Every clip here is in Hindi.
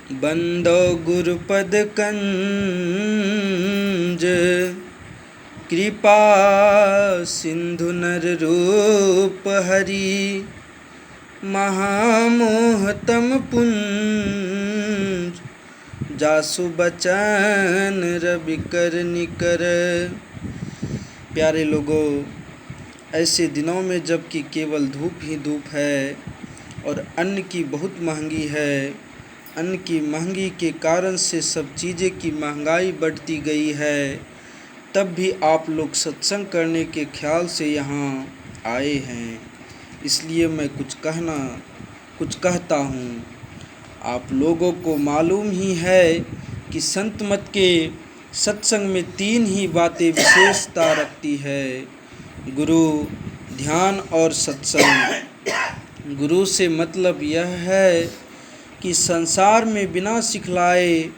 बंदो गुरुपद कंज, कृपा सिंधु नर रूप हरि। महामोहतम पुंज, जासु बचन रवि कर निकर। प्यारे लोगों, ऐसे दिनों में जबकि केवल धूप ही धूप है और अन्न की बहुत महंगी है, अन्न की महंगी के कारण से सब चीज़ें की महंगाई बढ़ती गई है, तब भी आप लोग सत्संग करने के ख्याल से यहाँ आए हैं। इसलिए मैं कुछ कहता हूँ। आप लोगों को मालूम ही है कि संत मत के सत्संग में 3 ही बातें विशेषता रखती है: गुरु, ध्यान और सत्संग। गुरु से मतलब यह है कि संसार में बिना सिखलाए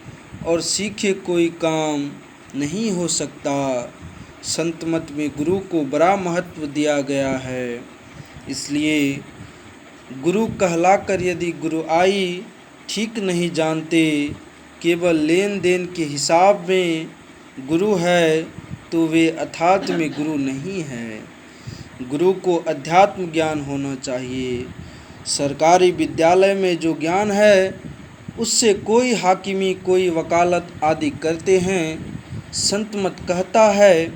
और सीखे कोई काम नहीं हो सकता। संत मत में गुरु को बड़ा महत्व दिया गया है। इसलिए गुरु कहलाकर यदि गुरु आई ठीक नहीं जानते, केवल लेन देन के हिसाब में गुरु है, तो वे अर्थात में गुरु नहीं है। गुरु को अध्यात्म ज्ञान होना चाहिए। सरकारी विद्यालय में जो ज्ञान है उससे कोई हाकिमी, कोई वकालत आदि करते हैं। संत मत कहता है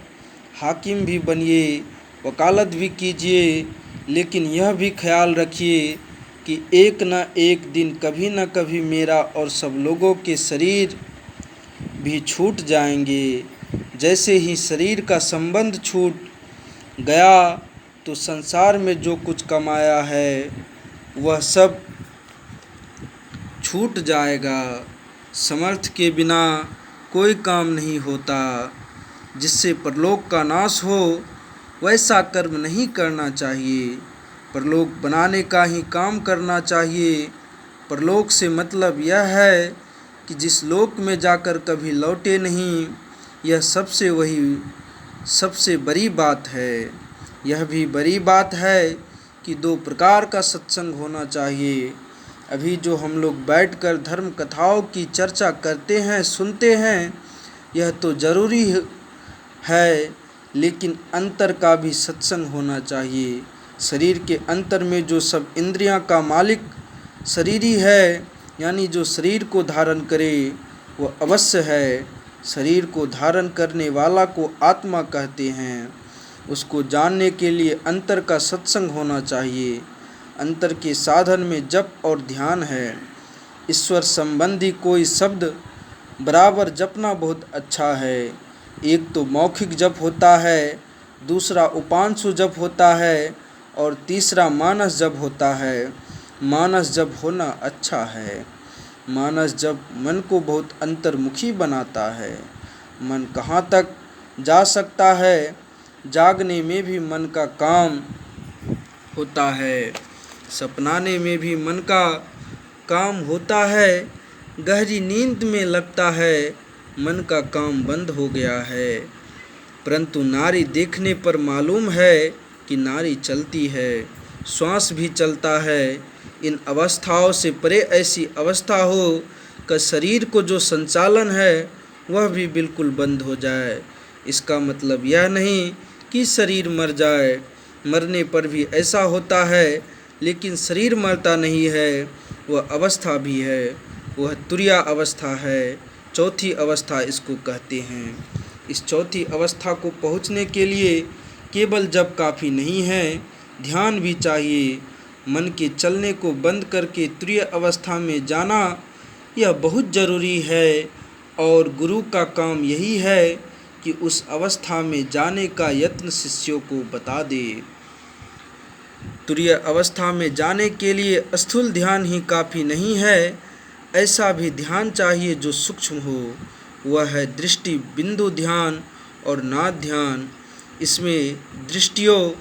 हाकिम भी बनिए, वकालत भी कीजिए, लेकिन यह भी ख्याल रखिए कि एक न एक दिन कभी न कभी मेरा और सब लोगों के शरीर भी छूट जाएंगे। जैसे ही शरीर का संबंध छूट गया तो संसार में जो कुछ कमाया है वह सब छूट जाएगा। समर्थ के बिना कोई काम नहीं होता। जिससे परलोक का नाश हो वैसा कर्म नहीं करना चाहिए। परलोक बनाने का ही काम करना चाहिए। परलोक से मतलब यह है कि जिस लोक में जाकर कभी लौटे नहीं, यह सबसे बड़ी बात है। यह भी बड़ी बात है कि 2 प्रकार का सत्संग होना चाहिए। अभी जो हम लोग बैठकर धर्म कथाओं की चर्चा करते हैं, सुनते हैं, यह तो ज़रूरी है, लेकिन अंतर का भी सत्संग होना चाहिए। शरीर के अंतर में जो सब इंद्रियां का मालिक शरीर ही है, यानी जो शरीर को धारण करे वह अवश्य है। शरीर को धारण करने वाला को आत्मा कहते हैं। उसको जानने के लिए अंतर का सत्संग होना चाहिए। अंतर के साधन में जप और ध्यान है। ईश्वर संबंधी कोई शब्द बराबर जपना बहुत अच्छा है। एक तो मौखिक जप होता है, दूसरा उपांशु जप होता है और तीसरा मानस जप होता है। मानस जप होना अच्छा है। मानस जप मन को बहुत अंतर्मुखी बनाता है। मन कहाँ तक जा सकता है, जागने में भी मन का काम होता है, सपनाने में भी मन का काम होता है, गहरी नींद में लगता है मन का काम बंद हो गया है। परंतु नारी देखने पर मालूम है कि नारी चलती है, श्वास भी चलता है। इन अवस्थाओं से परे ऐसी अवस्था हो कि शरीर को जो संचालन है वह भी बिल्कुल बंद हो जाए। इसका मतलब यह नहीं कि शरीर मर जाए, मरने पर भी ऐसा होता है, लेकिन शरीर मरता नहीं है, वह अवस्था भी है, वह तुरिया अवस्था है। चौथी अवस्था इसको कहते हैं। इस चौथी अवस्था को पहुँचने के लिए केवल जप काफ़ी नहीं है, ध्यान भी चाहिए। मन के चलने को बंद करके तुरीय अवस्था में जाना यह बहुत ज़रूरी है, और गुरु का काम यही है कि उस अवस्था में जाने का यत्न शिष्यों को बता दे। तुरीय अवस्था में जाने के लिए स्थूल ध्यान ही काफ़ी नहीं है, ऐसा भी ध्यान चाहिए जो सूक्ष्म हो। वह है दृष्टि बिंदु ध्यान और नाद ध्यान। इसमें दृष्टियों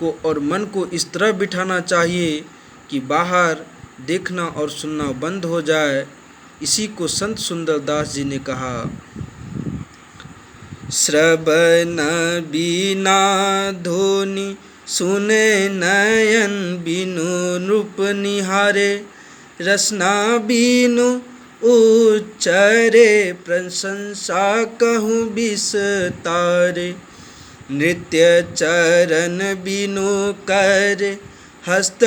को और मन को इस तरह बिठाना चाहिए कि बाहर देखना और सुनना बंद हो जाए। इसी को संत सुंदरदास जी ने कहा, श्रवण बिना ध्वनि सुने नयन बिनु रूप निहारे, रसना बिनु उच्चरे प्रशंसा कहूँ विस्तारे। नृत्य चरण बिनु कर हस्त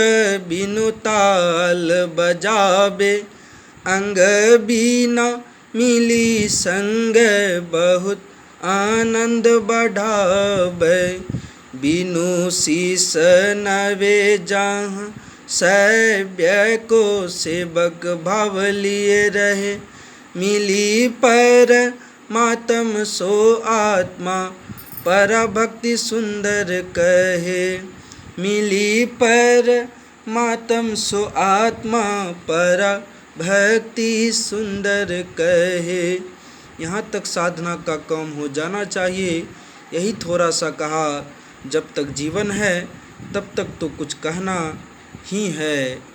बिनु ताल बजावे। अंग बिना मिली संग बहुत आनंद बढ़ावे। बिनु शीस नवे जहाँ सैव्य को सेवक भाव लिए रहे। मिली पर मातम सो आत्मा परा भक्ति सुंदर कहे। मिली पर मातम सो आत्मा परा भक्ति सुंदर कहे। यहाँ तक साधना का काम हो जाना चाहिए। यही थोड़ा सा कहा, जब तक जीवन है तब तक तो कुछ कहना ही है।